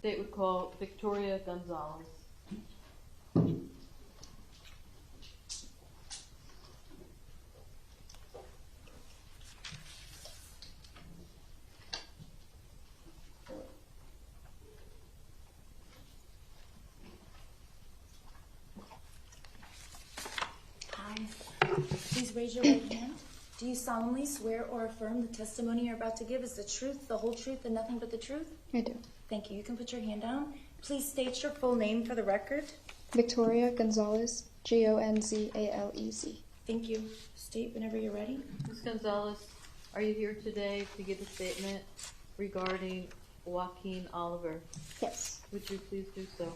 State would call Victoria Gonzalez. Please raise your right hand. Do you solemnly swear or affirm the testimony you're about to give is the truth, the whole truth, and nothing but the truth? I do. Thank you. You can put your hand down. Please state your full name for the record. Victoria Gonzalez, Gonzalez. Thank you. State whenever you're ready. Ms. Gonzalez, are you here today to give a statement regarding Joaquin Oliver? Yes. Would you please do so?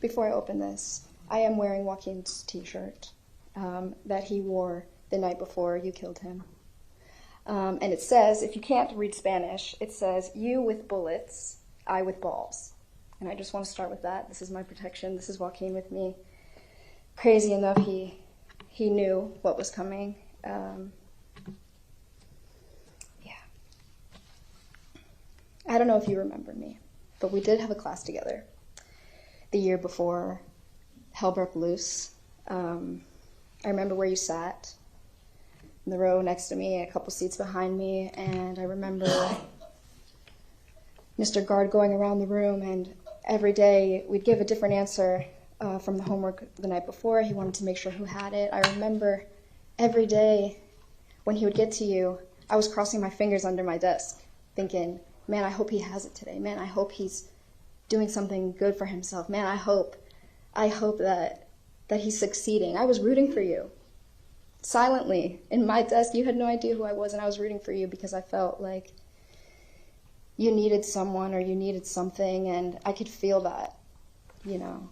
Before I open this, I am wearing Joaquin's t-shirt that he wore the night before you killed him. And it says, if you can't read Spanish, it says, you with bullets, I with balls. And I just want to start with that. This is my protection. This is Joaquin with me. Crazy enough, he knew what was coming. Yeah. I don't know if you remember me, but we did have a class together the year before hell broke loose. I remember where you sat, in the row next to me, a couple seats behind me, and I remember Mr. Guard going around the room, and every day we'd give a different answer from the homework the night before. He wanted to make sure who had it. I remember every day when he would get to you, I was crossing my fingers under my desk, thinking, man, I hope he has it today. Man, I hope he's doing something good for himself. Man, I hope that he's succeeding. I was rooting for you. Silently, in my desk, you had no idea who I was, and I was rooting for you because I felt like you needed someone or you needed something, and I could feel that, you know.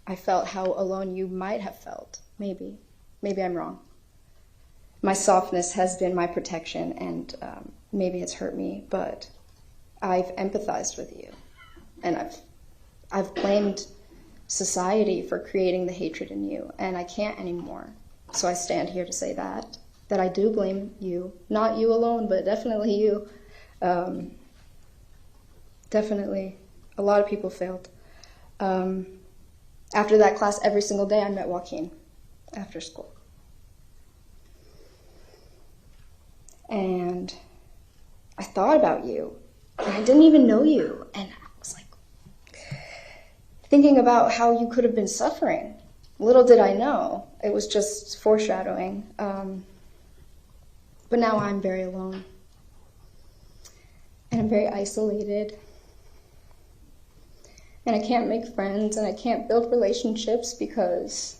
I felt how alone you might have felt, maybe. Maybe I'm wrong. My softness has been my protection, and maybe it's hurt me, but I've empathized with you, and I've blamed society for creating the hatred in you, and I can't anymore. So I stand here to say that I do blame you. Not you alone, but definitely you. Definitely. A lot of people failed. After that class, every single day I met Joaquin after school. And I thought about you, and I didn't even know you, and I was like, thinking about how you could have been suffering. Little did I know, it was just foreshadowing. But now I'm very alone. And I'm very isolated. And I can't make friends, and I can't build relationships because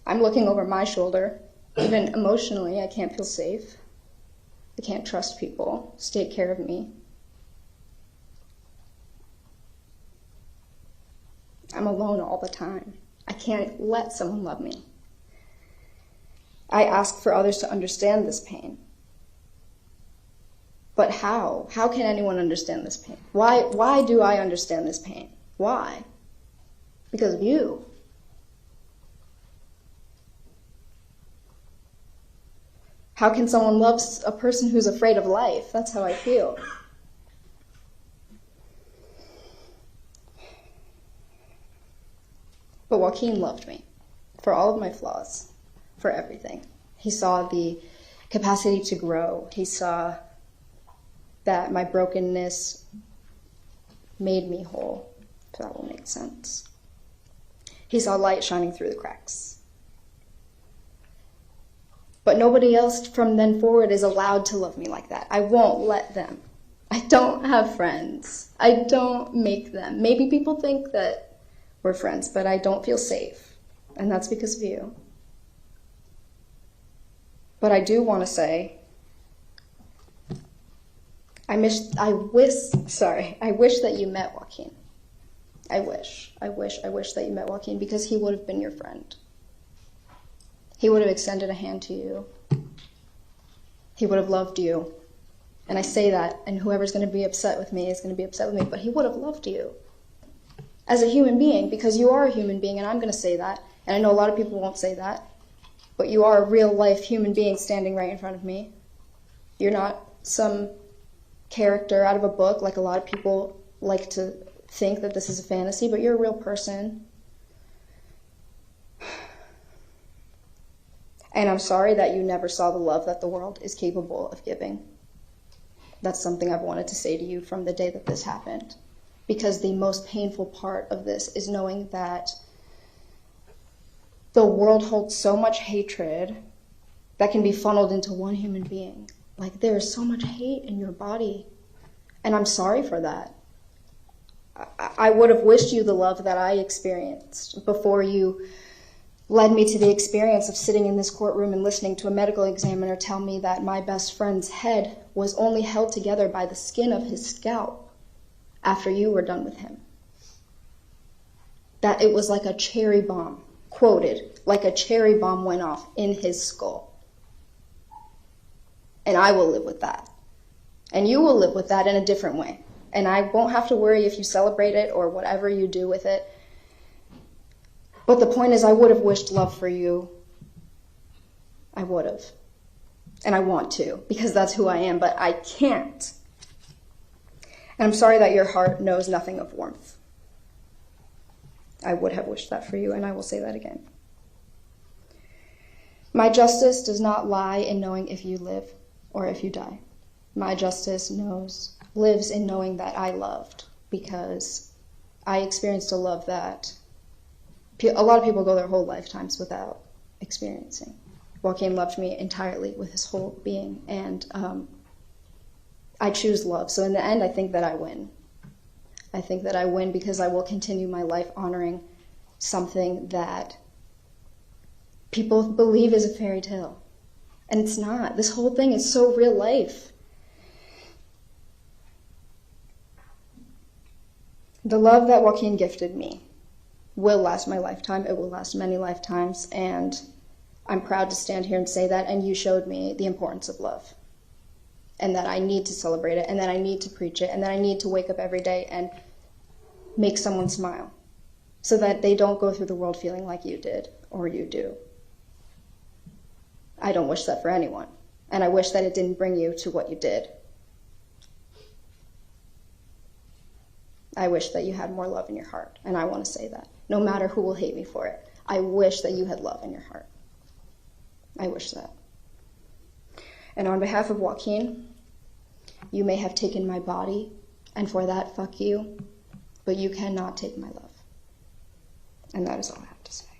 I'm looking over my shoulder. Even emotionally, I can't feel safe. I can't trust people to take care of me. I'm alone all the time. I can't let someone love me. I ask for others to understand this pain. But how? How can anyone understand this pain? Why do I understand this pain? Why? Because of you. How can someone love a person who's afraid of life? That's how I feel. But Joaquin loved me for all of my flaws, for everything. He saw the capacity to grow. He saw that my brokenness made me whole, if that will make sense. He saw light shining through the cracks. But nobody else from then forward is allowed to love me like that. I won't let them. I don't have friends. I don't make them. Maybe people think that we're friends, but I don't feel safe. And that's because of you. But I do want to say, I wish that you met Joaquin. I wish that you met Joaquin, because he would have been your friend. He would have extended a hand to you. He would have loved you. And I say that, and whoever's going to be upset with me is going to be upset with me, but he would have loved you as a human being, because you are a human being, and I'm going to say that, and I know a lot of people won't say that, but you are a real-life human being standing right in front of me. You're not some character out of a book, like a lot of people like to think that this is a fantasy, but you're a real person. And I'm sorry that you never saw the love that the world is capable of giving. That's something I've wanted to say to you from the day that this happened. Because the most painful part of this is knowing that the world holds so much hatred that can be funneled into one human being. Like, there is so much hate in your body. And I'm sorry for that. I would have wished you the love that I experienced before you led me to the experience of sitting in this courtroom and listening to a medical examiner tell me that my best friend's head was only held together by the skin of his scalp after you were done with him. That it was like a cherry bomb, quoted, like a cherry bomb went off in his skull. And I will live with that. And you will live with that in a different way. And I won't have to worry if you celebrate it or whatever you do with it. But the point is, I would have wished love for you. I would have. And I want to, because that's who I am, but I can't. And I'm sorry that your heart knows nothing of warmth. I would have wished that for you, and I will say that again. My justice does not lie in knowing if you live or if you die. My justice lives in knowing that I loved, because I experienced a love that a lot of people go their whole lifetimes without experiencing. Joaquin loved me entirely with his whole being, and I choose love. So in the end, I think that I win. I think that I win because I will continue my life honoring something that people believe is a fairy tale. And it's not. This whole thing is so real life. The love that Joaquin gifted me will last my lifetime. It will last many lifetimes, and I'm proud to stand here and say that, and you showed me the importance of love, and that I need to celebrate it, and that I need to preach it, and that I need to wake up every day and make someone smile so that they don't go through the world feeling like you did or you do. I don't wish that for anyone, and I wish that it didn't bring you to what you did. I wish that you had more love in your heart, and I want to say that. No matter who will hate me for it, I wish that you had love in your heart. I wish that. And on behalf of Joaquin, you may have taken my body, and for that, fuck you, but you cannot take my love. And that is all I have to say.